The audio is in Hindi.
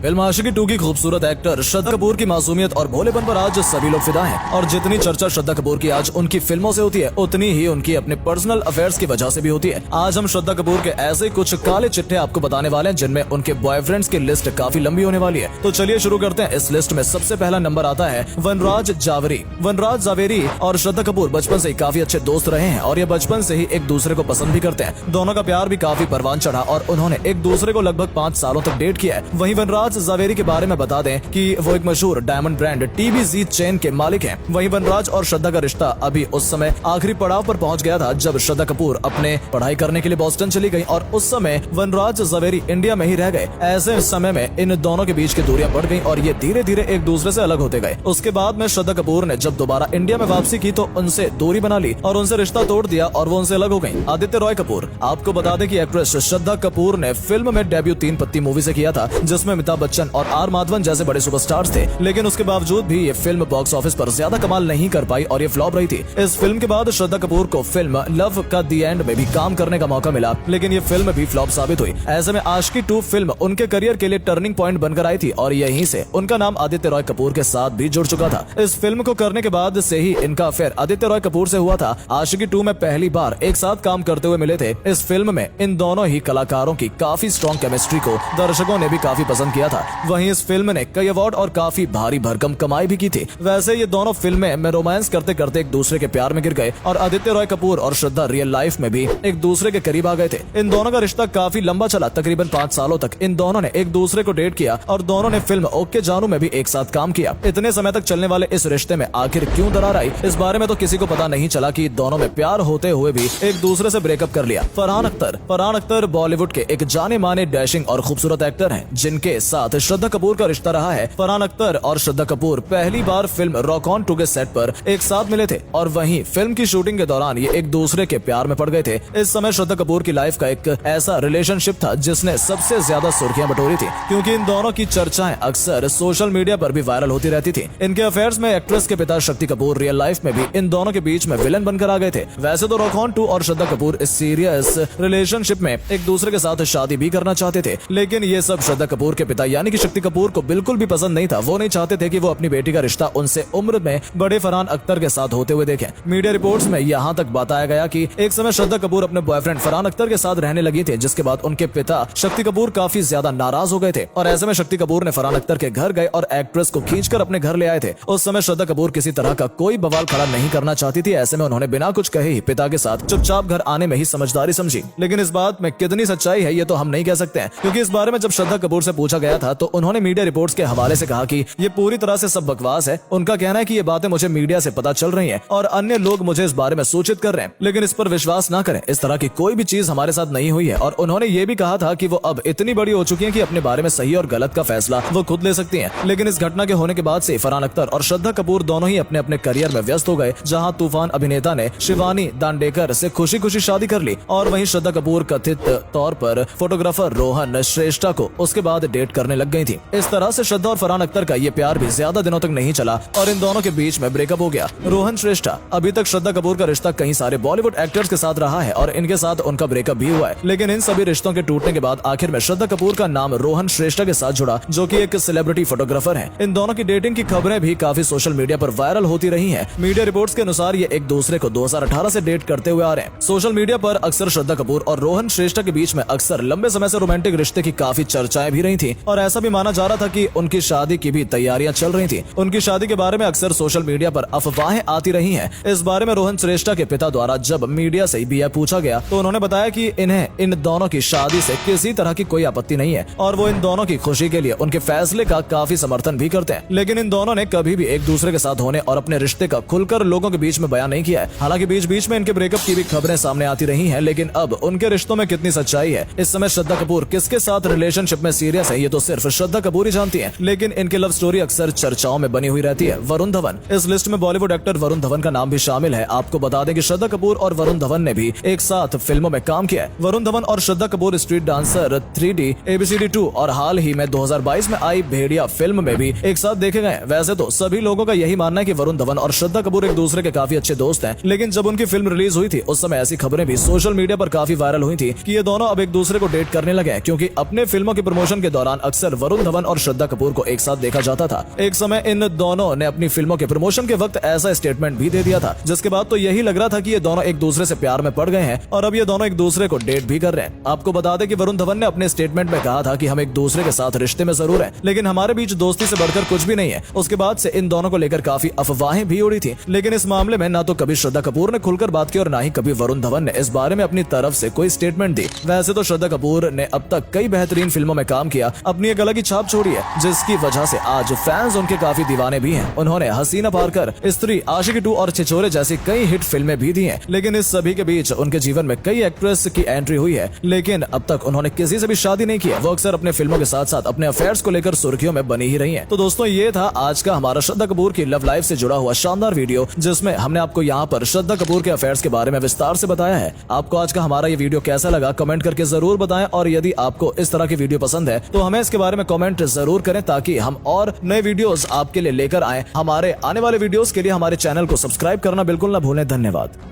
फिल्म आशिकी 2 की खूबसूरत एक्टर श्रद्धा कपूर की मासूमियत और भोलेपन पर आज सभी लोग फिदा हैं। और जितनी चर्चा श्रद्धा कपूर की आज उनकी फिल्मों से होती है, उतनी ही उनकी अपने पर्सनल अफेयर्स की वजह से भी होती है। आज हम श्रद्धा कपूर के ऐसे कुछ काले चिट्ठे आपको बताने वाले हैं जिनमें उनके बॉयफ्रेंड्स की लिस्ट काफी लंबी होने वाली है। तो चलिए शुरू करते हैं। इस लिस्ट में सबसे पहला नंबर आता है वनराज जावेरी। वनराज जावेरी और श्रद्धा कपूर बचपन से ही काफी अच्छे दोस्त रहे हैं और ये बचपन से ही एक दूसरे को पसंद भी करते हैं। दोनों का प्यार भी काफी परवान चढ़ा और उन्होंने एक दूसरे को लगभग 5 सालों तक डेट किया है। वहीं वनराज जावेरी के बारे में बता दें कि वो एक मशहूर डायमंड ब्रांड TBZ चेन के मालिक हैं। वहीं वनराज और श्रद्धा का रिश्ता अभी उस समय आखिरी पड़ाव पर पहुंच गया था जब श्रद्धा कपूर अपने पढ़ाई करने के लिए बोस्टन चली गई और उस समय वनराज जावेरी इंडिया में ही रह गए। ऐसे समय में इन दोनों के बीच की दूरियां बढ़ गई और ये धीरे धीरे एक दूसरे से अलग होते गए। उसके बाद में श्रद्धा कपूर ने जब दोबारा इंडिया में वापसी की तो उनसे दूरी बना ली और उनसे रिश्ता तोड़ दिया और वो उनसे अलग हो गई। आदित्य रॉय कपूर। आपको बता दें कि एक्ट्रेस श्रद्धा कपूर ने फिल्म में डेब्यू 3 पत्ती मूवी से किया था जिसमें अमिताभ बच्चन और आर माधवन जैसे बड़े सुपरस्टार्स थे, लेकिन उसके बावजूद भी ये फिल्म बॉक्स ऑफिस पर ज्यादा कमाल नहीं कर पाई और ये फ्लॉप रही थी। इस फिल्म के बाद श्रद्धा कपूर को फिल्म लव का दी एंड में भी काम करने का मौका मिला, लेकिन ये फिल्म भी फ्लॉप साबित हुई। ऐसे में आशिकी 2 फिल्म उनके करियर के लिए टर्निंग पॉइंट बनकर आई थी और यहीं से उनका नाम आदित्य रॉय कपूर के साथ भी जुड़ चुका था। इस फिल्म को करने के बाद से ही इनका अफेयर आदित्य रॉय कपूर से हुआ था। आशिकी 2 में पहली बार एक साथ काम करते हुए मिले थे। इस फिल्म में इन दोनों ही कलाकारों की काफी स्ट्रॉन्ग केमिस्ट्री को दर्शकों ने भी काफी पसंद किया था। वहीं इस फिल्म ने कई अवार्ड और काफी भारी भरकम कमाई भी की थी। वैसे ये दोनों फिल्में में रोमांस करते करते एक दूसरे के प्यार में गिर गए और आदित्य रॉय कपूर और श्रद्धा रियल लाइफ में भी एक दूसरे के करीब आ गए थे। इन दोनों का रिश्ता काफी लंबा चला। तकरीबन 5 सालों तक इन दोनों ने एक दूसरे को डेट किया और दोनों ने फिल्म ओके जानू में भी एक साथ काम किया। इतने समय तक चलने वाले इस रिश्ते में आखिर क्यों दरार आई, इस बारे में तो किसी को पता नहीं चला कि दोनों में प्यार होते हुए भी एक दूसरे से ब्रेकअप कर लिया। फरहान अख्तर बॉलीवुड के एक जाने माने डैशिंग और खूबसूरत एक्टर हैं जिनके साथ श्रद्धा कपूर का रिश्ता रहा है। फरहान अख्तर और श्रद्धा कपूर पहली बार फिल्म रॉक ऑन 2 के सेट पर एक साथ मिले थे और वहीं फिल्म की शूटिंग के दौरान ये एक दूसरे के प्यार में पड़ गए थे। इस समय श्रद्धा कपूर की लाइफ का एक ऐसा रिलेशनशिप था जिसने सबसे ज्यादा सुर्खियां बटोरी थी, क्योंकि इन दोनों की चर्चाएं अक्सर सोशल मीडिया पर भी वायरल होती रहती थी। इनके अफेयर्स में एक्ट्रेस के पिता शक्ति कपूर रियल लाइफ में भी इन दोनों के बीच में विलन बनकर आ गए थे। वैसे तो रॉक ऑन 2 और श्रद्धा कपूर इस सीरियस रिलेशनशिप में एक दूसरे के साथ शादी भी करना चाहते थे, लेकिन ये सब श्रद्धा कपूर के पिता यानी कि शक्ति कपूर को बिल्कुल भी पसंद नहीं था। वो नहीं चाहते थे कि वो अपनी बेटी का रिश्ता उनसे उम्र में बड़े फरहान अख्तर के साथ होते हुए देखें। मीडिया रिपोर्ट्स में यहाँ तक बताया गया कि एक समय श्रद्धा कपूर अपने बॉयफ्रेंड फरहान अख्तर के साथ रहने लगी थी, जिसके बाद उनके पिता शक्ति कपूर काफी ज्यादा नाराज हो गए थे और ऐसे में शक्ति कपूर ने फरहान अख्तर के घर गए और एक्ट्रेस को खींचकर अपने घर ले आए थे। उस समय श्रद्धा कपूर किसी तरह का कोई बवाल खड़ा नहीं करना चाहती थी। ऐसे में उन्होंने बिना कुछ कहे ही पिता के साथ चुपचाप घर आने में ही समझदारी समझी, लेकिन इस बात में कितनी सच्चाई है ये तो हम नहीं कह सकते हैं, क्योंकि इस बारे में जब श्रद्धा कपूर से पूछा गया था तो उन्होंने मीडिया रिपोर्ट्स के हवाले से कहा कि ये पूरी तरह से सब बकवास है। उनका कहना है कि ये बातें मुझे मीडिया से पता चल रही हैं और अन्य लोग मुझे इस बारे में सूचित कर रहे हैं, लेकिन इस पर विश्वास ना करें। इस तरह की कोई भी चीज हमारे साथ नहीं हुई है। और उन्होंने ये भी कहा था कि वो अब इतनी बड़ी हो चुकी है कि अपने बारे में सही और गलत का फैसला वो खुद ले सकती हैं। लेकिन इस घटना के होने के बाद से फरहान अख्तर और श्रद्धा कपूर दोनों ही अपने अपने करियर में व्यस्त हो गए। जहां तूफान अभिनेता ने शिवानी दांडेकर से खुशी खुशी शादी कर ली और वहीं श्रद्धा कपूर कथित तौर पर फोटोग्राफर रोहन श्रेष्ठा को उसके बाद डेट करने लग गई थी। इस तरह से श्रद्धा और फरहान अख्तर का ये प्यार भी ज्यादा दिनों तक नहीं चला और इन दोनों के बीच में ब्रेकअप हो गया। रोहन श्रेष्ठा अभी तक श्रद्धा कपूर का रिश्ता कई सारे बॉलीवुड एक्टर्स के साथ रहा है और इनके साथ उनका ब्रेकअप भी हुआ है, लेकिन इन सभी रिश्तों के टूटने के बाद आखिर में श्रद्धा कपूर का नाम रोहन श्रेष्ठा के साथ जुड़ा, जो कि एक सेलिब्रिटी फोटोग्राफर है। इन दोनों की डेटिंग की खबरें भी काफी सोशल मीडिया पर वायरल होती रही हैं। मीडिया रिपोर्ट्स के अनुसार ये एक दूसरे को 2018 से डेट करते हुए आ रहे हैं। सोशल मीडिया पर अक्सर श्रद्धा कपूर और रोहन श्रेष्ठा के बीच में अक्सर लंबे समय से रोमांटिक रिश्ते की काफी चर्चाएं भी रही थी और ऐसा भी माना जा रहा था कि उनकी शादी की भी तैयारियां चल रही थी। उनकी शादी के बारे में अक्सर सोशल मीडिया पर अफवाहें आती रही हैं। इस बारे में रोहन श्रेष्ठा के पिता द्वारा जब मीडिया से भी पूछा गया तो उन्होंने बताया कि इन्हें इन दोनों की शादी से किसी तरह की कोई आपत्ति नहीं है और वो इन दोनों की खुशी के लिए उनके फैसले का काफी समर्थन भी करते हैं। लेकिन इन दोनों ने कभी भी एक दूसरे के साथ होने और अपने रिश्ते का खुलकर लोगों के बीच में बयान नहीं किया है। हालांकि बीच बीच में इनके ब्रेकअप की भी खबरें सामने आती रही हैं, लेकिन अब उनके रिश्तों में कितनी सच्चाई है, इस समय श्रद्धा कपूर किसके साथ रिलेशनशिप में सीरियस है, ये तो सिर्फ श्रद्धा कपूर ही जानती है। लेकिन इनकी लव स्टोरी अक्सर चर्चाओं में बनी हुई रहती है। वरुण धवन, इस लिस्ट में बॉलीवुड एक्टर वरुण धवन का नाम भी शामिल है। आपको बता दें कि श्रद्धा कपूर और वरुण धवन ने भी एक साथ फिल्मों में काम किया है। वरुण धवन और Shraddha Kapoor street dancer 3D ABCD 2 और हाल ही में 2022 में आई भेड़िया फिल्म में भी एक साथ देखे गए। वैसे तो सभी लोगों का यही मानना है कि वरुण धवन और श्रद्धा कपूर एक दूसरे के काफी अच्छे दोस्त हैं, लेकिन जब उनकी फिल्म रिलीज हुई थी उस समय ऐसी खबरें भी सोशल मीडिया पर काफी वायरल हुई थी कि ये दोनों अब एक दूसरे को डेट करने लगे हैं, क्योंकि अपने फिल्मों के प्रमोशन के दौरान अक्सर वरुण धवन और श्रद्धा कपूर को एक साथ देखा जाता था। एक समय इन दोनों ने अपनी फिल्मों के प्रमोशन के वक्त ऐसा स्टेटमेंट भी दे दिया था, जिसके बाद तो यही लग रहा था कि ये दोनों एक दूसरे से प्यार में पड़ गए हैं और अब ये दोनों एक दूसरे को डेट भी कर रहे हैं। आपको बता दें कि वरुण धवन ने अपने स्टेटमेंट में कहा था कि हम एक दूसरे के साथ रिश्ते में जरूर हैं, लेकिन हमारे बीच दोस्ती से बढ़कर कुछ भी नहीं है। उसके बाद से इन दोनों को लेकर काफी अफवाहें भी उड़ी थी, लेकिन इस मामले में ना तो कभी श्रद्धा कपूर ने खुलकर बात की और ना ही कभी वरुण धवन ने इस बारे में अपनी तरफ से कोई स्टेटमेंट दी। वैसे तो श्रद्धा कपूर ने अब तक कई बेहतरीन फिल्मों में काम किया, अपनी एक अलग ही छाप छोड़ी है, जिसकी वजह से आज फैंस उनके काफी दीवाने भी हैं। उन्होंने हसीना पारकर, स्त्री, आशिकी 2 और छिछोरे जैसी कई हिट फिल्में भी दी हैं, लेकिन इस सभी के बीच उनके जीवन में कई एक्ट्रेस की एंट्री हुई है, लेकिन अब तक उन्होंने किसी से भी शादी नहीं की है। वो अक्सर अपने फिल्मों के साथ साथ अपने अफेयर्स को लेकर सुर्खियों में बनी ही रही हैं। तो दोस्तों, ये था आज का हमारा श्रद्धा कपूर की लव लाइफ से जुड़ा हुआ शानदार वीडियो, जिसमें हमने आपको यहाँ पर श्रद्धा कपूर के अफेयर्स के बारे में विस्तार से बताया है। आपको आज का हमारा ये वीडियो कैसा लगा कमेंट करके जरूर बताएं, और यदि आपको इस तरह की वीडियो पसंद है तो हमें इसके बारे में कमेंट जरूर करें, ताकि हम और नए वीडियोस आपके लिए लेकर आए। हमारे आने वाले वीडियोस के लिए हमारे चैनल को सब्सक्राइब करना बिल्कुल ना भूलें। धन्यवाद।